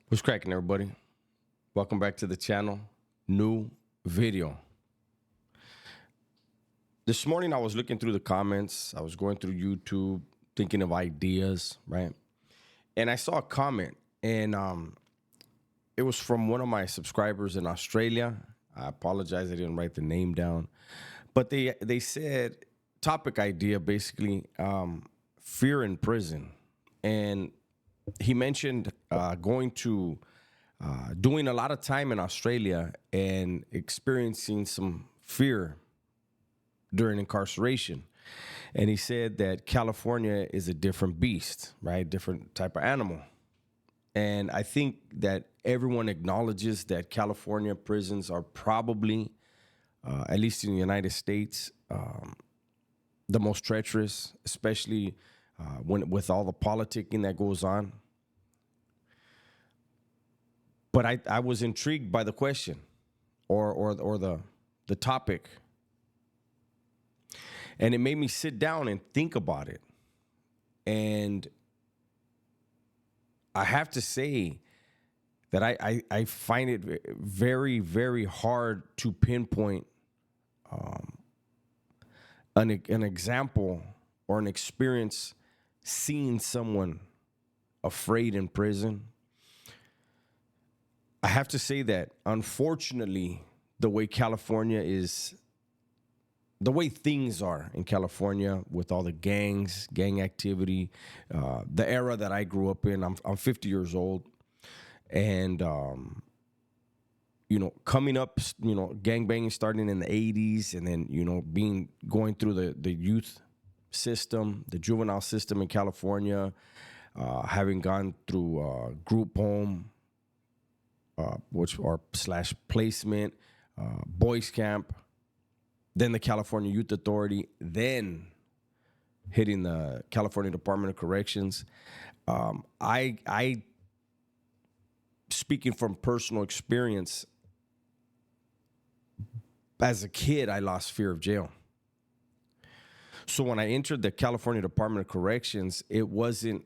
What's cracking, everybody? Welcome back to the channel. New video. This morning, I was looking through the comments. I was going through YouTube, thinking of ideas, right? And I saw a comment, and it was from one of my subscribers in Australia. I apologize, I didn't write the name down, but they said topic idea basically, fear in prison, and he mentioned going to doing a lot of time in Australia and experiencing some fear during incarceration. And he said that California is a different beast, right? Different type of animal. And I think that everyone acknowledges that California prisons are probably, at least in the United States, the most treacherous, especially when with all the politicking that goes on. But I was intrigued by the question or the topic. And it made me sit down and think about it. And I have to say that I find it very, very hard to pinpoint an example or an experience seeing someone afraid in prison. I have to say that, unfortunately, the way things are in California with all the gang activity, the era that I grew up in, I'm 50 years old. And, coming up, gang banging starting in the 80s and then, going through the youth system, the juvenile system in California, having gone through group home, which are slash placement, boys camp, then the California Youth Authority, then hitting the California Department of Corrections. I speaking from personal experience, as a kid, I lost fear of jail. So when I entered the California Department of Corrections, it wasn't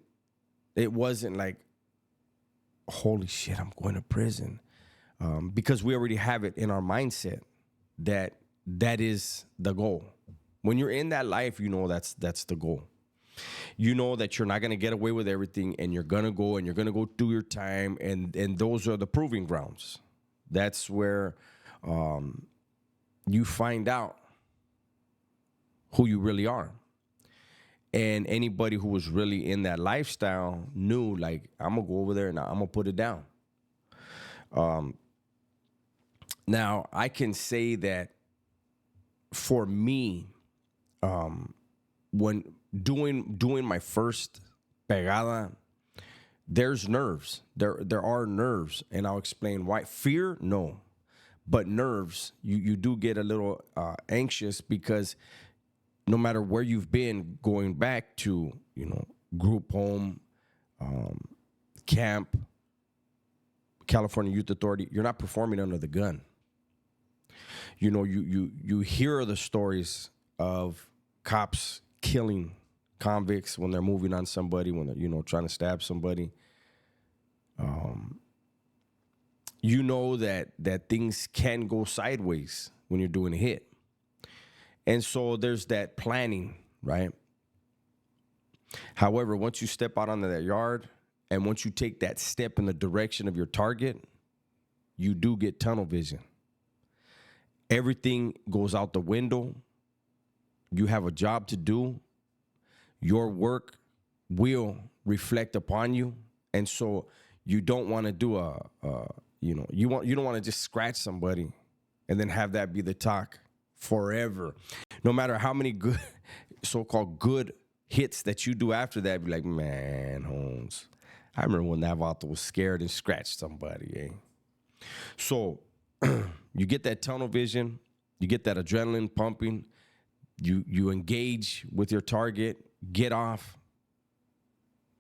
like, holy shit, I'm going to prison, because we already have it in our mindset that is the goal. When you're in that life, that's the goal. You know that you're not going to get away with everything, and you're going to go do your time, and those are the proving grounds. That's where you find out who you really are. And anybody who was really in that lifestyle knew, like, I'm going to go over there and I'm going to put it down. Now, I can say that for me, when doing my first pegada, there's nerves. There are nerves, and I'll explain why. Fear, no, but nerves. You do get a little anxious because no matter where you've been, going back to group home, camp, California Youth Authority, you're not performing under the gun. You hear the stories of cops killing convicts when they're moving on somebody, when they're trying to stab somebody. That things can go sideways when you're doing a hit. And so there's that planning, right? However, once you step out onto that yard and once you take that step in the direction of your target, you do get tunnel vision. Everything goes out the window. You have a job to do. Your work will reflect upon you. And so you don't want to do you don't want to just scratch somebody and then have that be the talk forever. No matter how many good, so-called good hits that you do after that, be like, man, Holmes, I remember when that vato was scared and scratched somebody, eh? So you get that tunnel vision, you get that adrenaline pumping, you engage with your target, get off.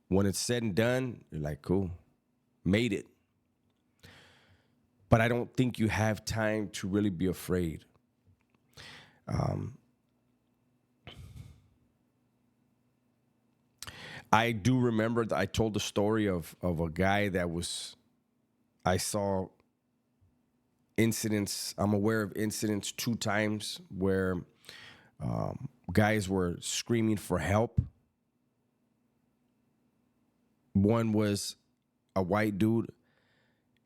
When it's said and done, you're like, cool, made it. But I don't think you have time to really be afraid. I do remember that I told the story of a guy that was I saw incidents. I'm aware of incidents 2 times where guys were screaming for help. One was a white dude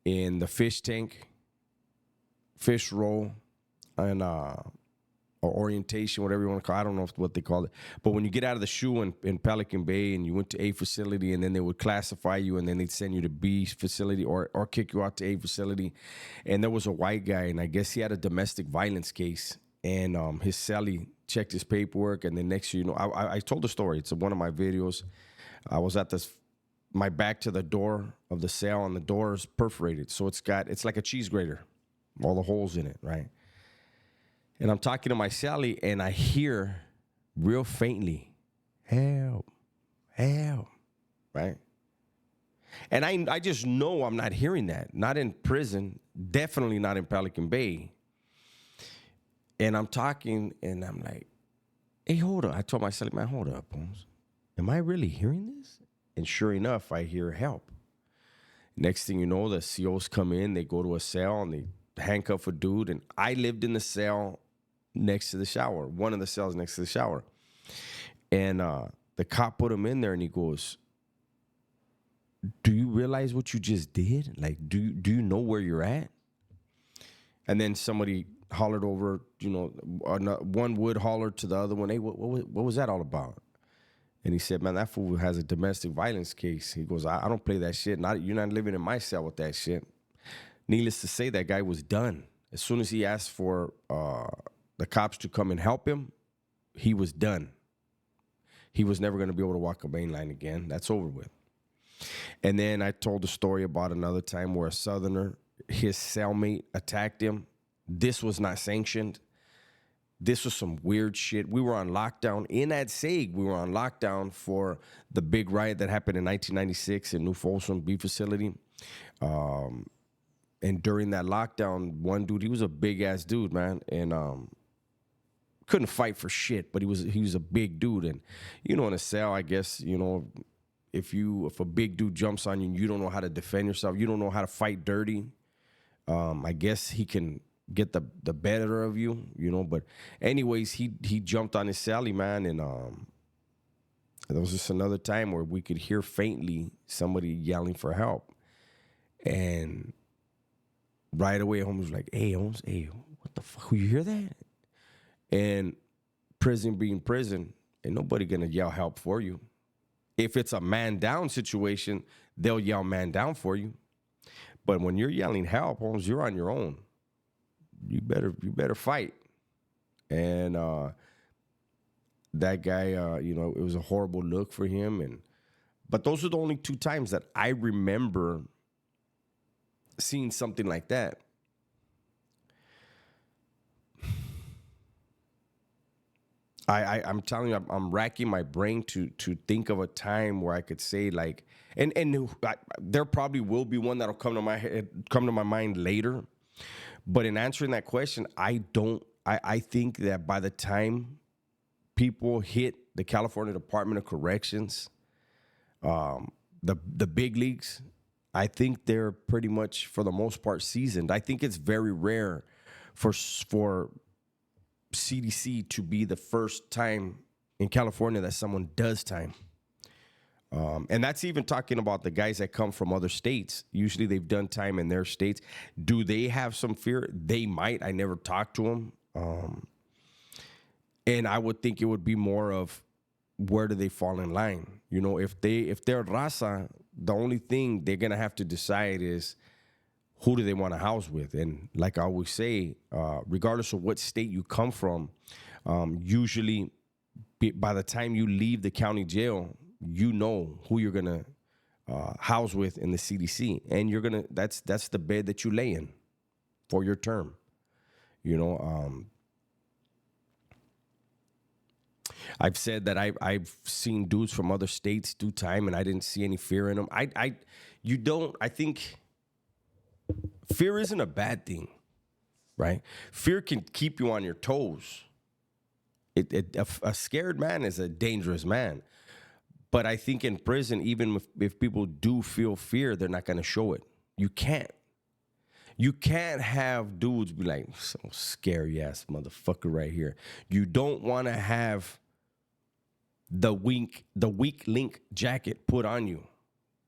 in the fish tank, fish roll, and or orientation, whatever you want to call it. I don't know what they call it. But when you get out of the shoe in Pelican Bay and you went to A facility, and then they would classify you, and then they'd send you to B facility or kick you out to A facility. And there was a white guy, and I guess he had a domestic violence case. And his cellie checked his paperwork, and then next year, you know, I told the story. It's one of my videos. I was at my back to the door of the cell, and the door is perforated. So it's like a cheese grater, all the holes in it, right? And I'm talking to my cellie, and I hear real faintly, help, help, right? And I just know I'm not hearing that. Not in prison, definitely not in Pelican Bay. And I'm talking, and I'm like, hey, hold up. I told my cellie, man, hold up, Holmes. Am I really hearing this? And sure enough, I hear help. Next thing you know, the COs come in, they go to a cell, and they handcuff a dude. And I lived in the cell next to the shower, one of the cells next to the shower. And the cop put him in there, and he goes, do you realize what you just did? Like, do you know where you're at? And then somebody hollered over, you know, one would holler to the other one, hey, what was that all about? And he said, man, that fool has a domestic violence case. He goes, I don't play that shit. You're not living in my cell with that shit. Needless to say, that guy was done. As soon as he asked for the cops to come and help him, he was done. He was never going to be able to walk a main line again. That's over with. And then I told the story about another time where a Southerner, his cellmate, attacked him. This was not sanctioned. This was some weird shit. We were on lockdown in Adseg. We were on lockdown for the big riot that happened in 1996 in New Folsom B facility. And during that lockdown, one dude, he was a big ass dude, man, and couldn't fight for shit, but he was a big dude. And you know, in a cell, I guess, you know, if a big dude jumps on you and you don't know how to defend yourself, you don't know how to fight dirty, I guess he can get the better of you, you know. But anyways, he jumped on his cellie, man, and there was just another time where we could hear faintly somebody yelling for help. And right away, Holmes was like, hey, Holmes, hey, what the fuck? You hear that? And prison being prison, ain't nobody gonna yell help for you. If it's a man down situation, they'll yell man down for you. But when you're yelling help, Holmes, you're on your own. You better fight. And that guy, you know, it was a horrible look for him. But those are the only 2 times that I remember seeing something like that. I'm telling you, I'm racking my brain to think of a time where I could say, like, and there probably will be one that'll come to my mind later. But in answering that question, I think that by the time people hit the California Department of Corrections, the big leagues, I think they're pretty much, for the most part, seasoned. I think it's very rare for CDC to be the first time in California that someone does time. And that's even talking about the guys that come from other states. Usually they've done time in their states. Do they have some fear? They might. I never talked to them. And I would think it would be more of, where do they fall in line? You know, if they're raza, the only thing they're going to have to decide is, who do they want to house with? And like I always say, regardless of what state you come from, usually by the time you leave the county jail, you know who you're going to house with in the CDC. And that's the bed that you lay in for your term. You know, I've said that I've seen dudes from other states do time, and I didn't see any fear in them. I think fear isn't a bad thing, right? Fear can keep you on your toes. A scared man is a dangerous man. But I think in prison, even if people do feel fear, they're not going to show it. You can't. You can't have dudes be like, some scary ass motherfucker right here. You don't want to have the weak link jacket put on you,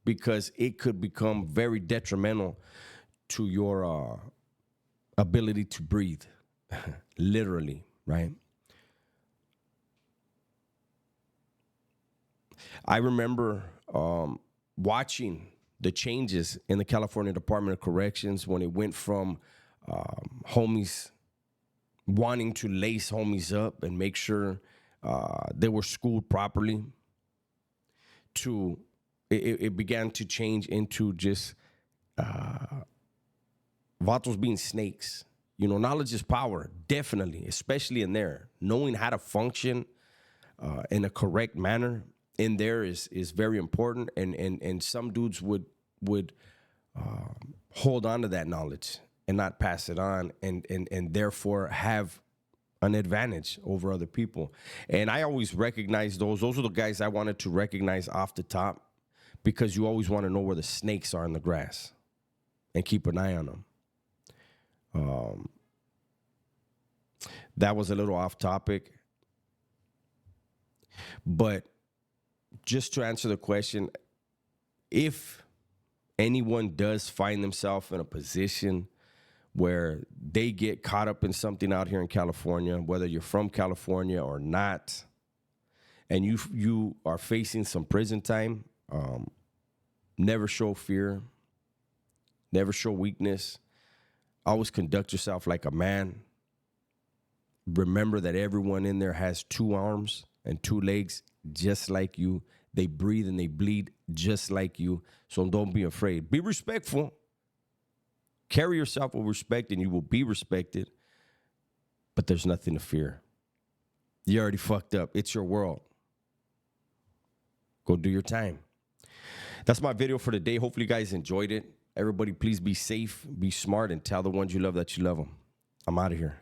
because it could become very detrimental to your ability to breathe. Literally, right? I remember watching the changes in the California Department of Corrections when it went from homies wanting to lace homies up and make sure they were schooled properly, to it began to change into just vatos being snakes. You know, knowledge is power, definitely, especially in there. Knowing how to function in a correct manner in there is very important. And some dudes would hold on to that knowledge and not pass it on, and therefore have an advantage over other people. And I always recognize those. Those are the guys I wanted to recognize off the top, because you always want to know where the snakes are in the grass and keep an eye on them. That was a little off topic, but just to answer the question, if anyone does find themselves in a position where they get caught up in something out here in California, whether you're from California or not, and you are facing some prison time, never show fear, never show weakness. Always conduct yourself like a man. Remember that everyone in there has 2 arms and 2 legs, just like you. They breathe and they bleed just like you. So don't be afraid. Be respectful. Carry yourself with respect and you will be respected. But there's nothing to fear. You already fucked up. It's your world. Go do your time. That's my video for today. Hopefully you guys enjoyed it. Everybody, please be safe, be smart, and tell the ones you love that you love them. I'm out of here.